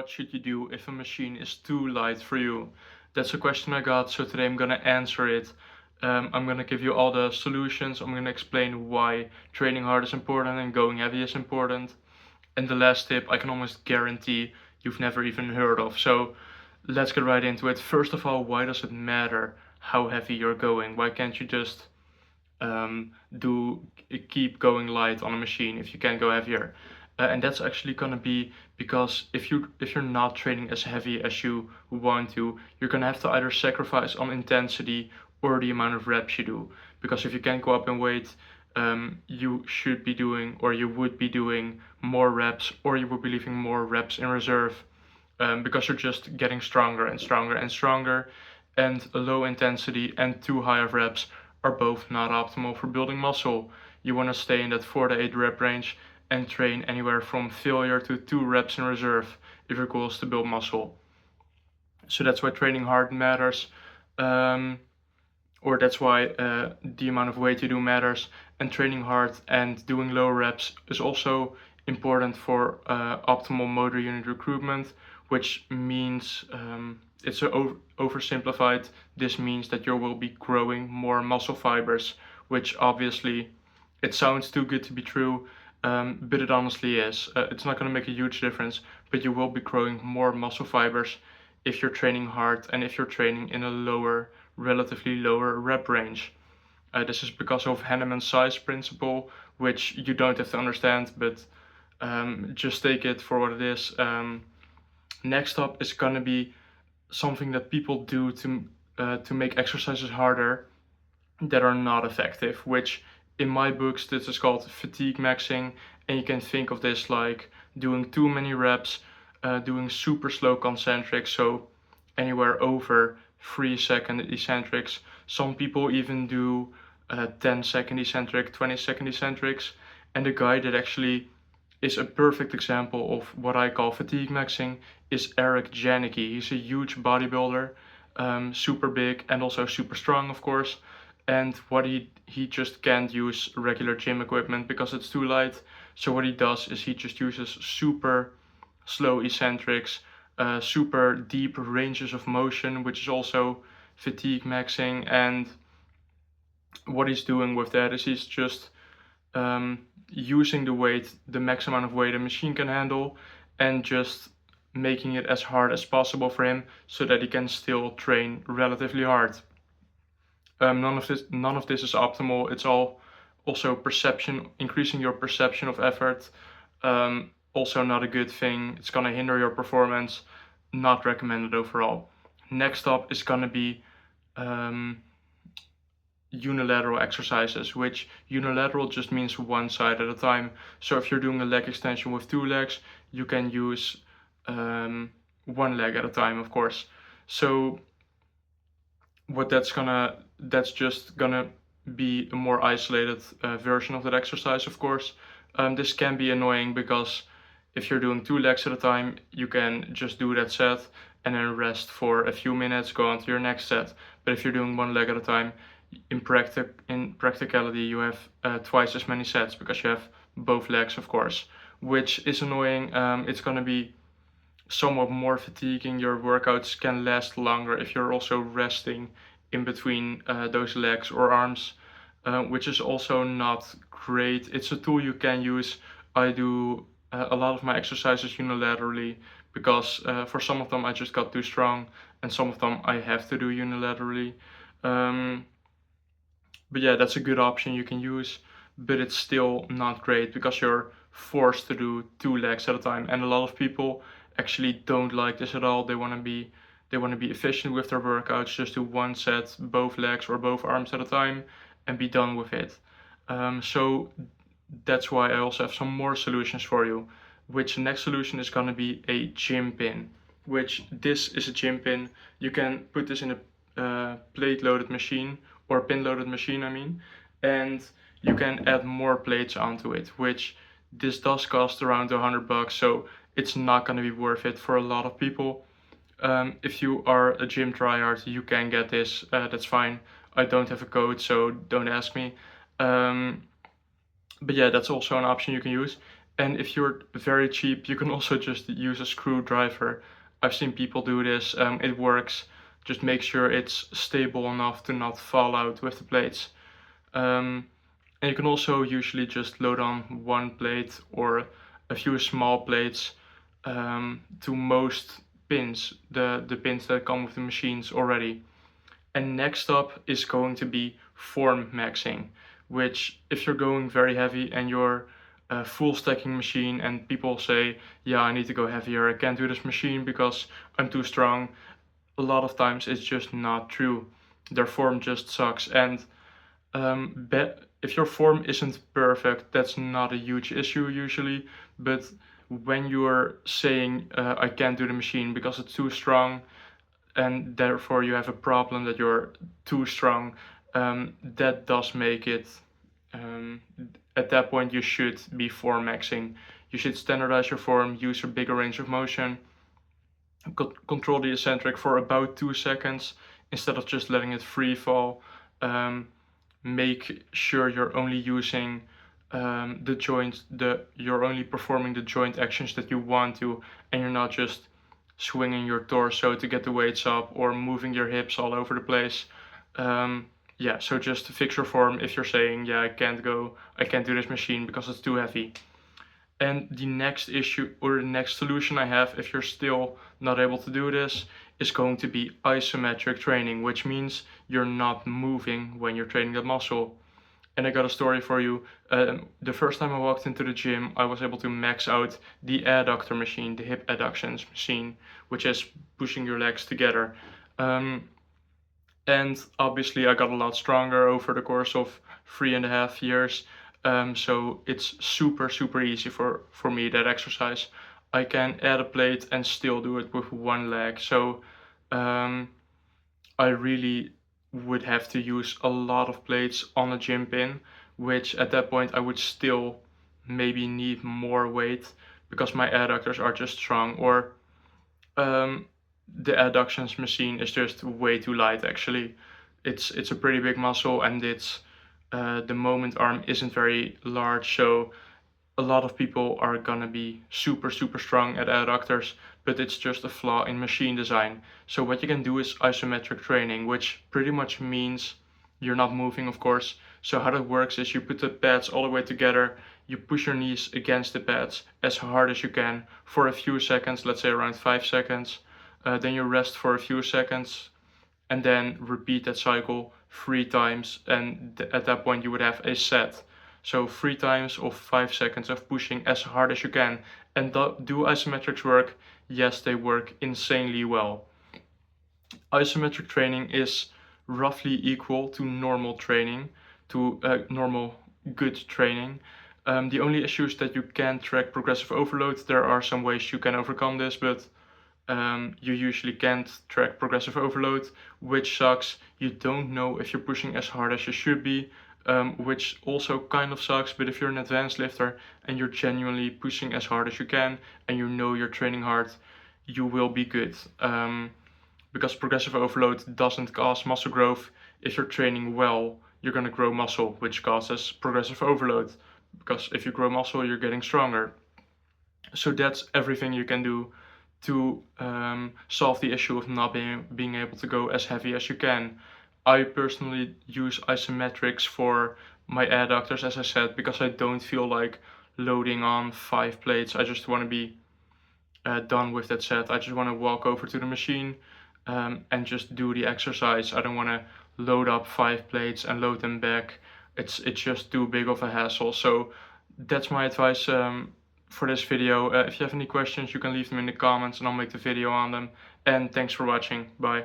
what should you do if a machine is too light for you? That's a question I got, so today I'm gonna answer it. I'm gonna give you all the solutions. I'm gonna explain why training hard is important and going heavy is important. And the last tip I can almost guarantee you've never even heard of. So let's get right into it. First of all, why does it matter how heavy you're going? Why can't you just do keep going light on a machine if you can go heavier? And that's actually gonna be because if you're not training as heavy as you want to, you're gonna have to either sacrifice on intensity or the amount of reps you do. Because if you can't go up in weight, you should be doing, or you would be doing, more reps, or you would be leaving more reps in reserve, because you're just getting stronger and stronger and stronger. And a low intensity and too high of reps are both not optimal for building muscle. You want to stay in that 4 to 8 rep range and train anywhere from failure to 2 reps in reserve if your goal is to build muscle. So that's why training hard matters, or that's why the amount of weight you do matters. And training hard and doing low reps is also important for optimal motor unit recruitment, which means it's oversimplified. This means that you will be growing more muscle fibers, which obviously it sounds too good to be true, but it honestly is. It's not going to make a huge difference, but you will be growing more muscle fibers if you're training hard and if you're training in a relatively lower rep range. This is because of Henneman's size principle, which you don't have to understand, but just take it for what it is. Next up is gonna be something that people do to make exercises harder that are not effective, which in my books this is called fatigue maxing, and you can think of this like doing too many reps, doing super slow concentrics, so anywhere over 3-second eccentrics. Some people even do 10-second eccentric, 20-second eccentrics, and the guy that actually is a perfect example of what I call fatigue maxing is Eric Janicki. He's a huge bodybuilder, super big and also super strong, of course. And what he just can't use regular gym equipment because it's too light. So what he does is he just uses super slow eccentrics, super deep ranges of motion, which is also fatigue maxing. And what he's doing with that is he's just using the max amount of weight a machine can handle, and just making it as hard as possible for him so that he can still train relatively hard. None of this is optimal. It's all also perception, increasing your perception of effort. Also not a good thing. It's gonna hinder your performance. Not recommended overall. Next up is gonna be unilateral exercises, which unilateral just means one side at a time. So if you're doing a leg extension with 2 legs, you can use 1 leg at a time, of course. So what that's just gonna be a more isolated version of that exercise, of course. This can be annoying because if you're doing 2 legs at a time, you can just do that set and then rest for a few minutes, go on to your next set. But if you're doing 1 leg at a time, in practicality, you have twice as many sets because you have both legs, of course, which is annoying. It's gonna be somewhat more fatiguing. Your workouts can last longer if you're also resting in between those legs or arms, which is also not great. It's a tool you can use. I do a lot of my exercises unilaterally because for some of them I just got too strong, and some of them I have to do unilaterally. But yeah, that's a good option you can use, but it's still not great because you're forced to do 2 legs at a time. And a lot of people actually don't like this at all. They want to be efficient with their workouts, just do 1 set, both legs or both arms at a time, and be done with it. So that's why I also have some more solutions for you, which the next solution is going to be a gym pin, which this is a gym pin. You can put this in a plate loaded machine, or pin loaded machine, I mean, and you can add more plates onto it, which this does cost around $100, so it's not going to be worth it for a lot of people. If you are a gym tryhard, you can get this, that's fine. I don't have a code, so don't ask me. But yeah, that's also an option you can use. And if you're very cheap, you can also just use a screwdriver. I've seen people do this. It works. Just make sure it's stable enough to not fall out with the plates. And you can also usually just load on one plate or a few small plates to most pins, the pins that come with the machines already. And next up is going to be form maxing, which if you're going very heavy and you're a full stacking machine and people say, yeah, I need to go heavier, I can't do this machine because I'm too strong, a lot of times it's just not true. Their form just sucks. And if your form isn't perfect, that's not a huge issue usually. But when you're saying, I can't do the machine because it's too strong, and therefore you have a problem that you're too strong, that does make it, um, at that point you should be form maxing. You should standardize your form, use a bigger range of motion, control the eccentric for about 2 seconds instead of just letting it free fall. Make sure you're only using the joint, you're only performing the joint actions that you want to, and you're not just swinging your torso to get the weights up or moving your hips all over the place. Yeah, so just fix your form if you're saying, yeah, I can't do this machine because it's too heavy. And the next issue or the next solution I have, if you're still not able to do this, is going to be isometric training, which means you're not moving when you're training that muscle. And I got a story for you. The first time I walked into the gym, I was able to max out the adductor machine, the hip adductions machine, which is pushing your legs together. And obviously I got a lot stronger over the course of 3.5 years. So it's super easy for me, that exercise. I can add a plate and still do it with one leg. So I really would have to use a lot of plates on a gym pin, which at that point I would still maybe need more weight because my adductors are just strong, or the adductions machine is just way too light actually. It's a pretty big muscle, and it's the moment arm isn't very large, so a lot of people are gonna be super strong at adductors, but it's just a flaw in machine design. So what you can do is isometric training, which pretty much means you're not moving, of course. So how that works is you put the pads all the way together, you push your knees against the pads as hard as you can for a few seconds, let's say around 5 seconds. Then you rest for a few seconds and then repeat that cycle 3 times, and at that point you would have a set. So 3 times of 5 seconds of pushing as hard as you can. And do isometrics work? Yes, they work insanely well. Isometric training is roughly equal to normal training, to normal good training. The only issue is that you can't track progressive overload. There are some ways you can overcome this, but you usually can't track progressive overload, which sucks. You don't know if you're pushing as hard as you should be, which also kind of sucks. But if you're an advanced lifter and you're genuinely pushing as hard as you can and you know you're training hard, you will be good. Because progressive overload doesn't cause muscle growth. If you're training well, you're going to grow muscle, which causes progressive overload. Because if you grow muscle, you're getting stronger. So that's everything you can do to solve the issue of not being able to go as heavy as you can. I personally use isometrics for my adductors, as I said, because I don't feel like loading on 5 plates. I just want to be done with that set. I just want to walk over to the machine and just do the exercise. I don't want to load up 5 plates and load them back. It's just too big of a hassle. So that's my advice for this video. If you have any questions, you can leave them in the comments and I'll make the video on them. And thanks for watching. Bye.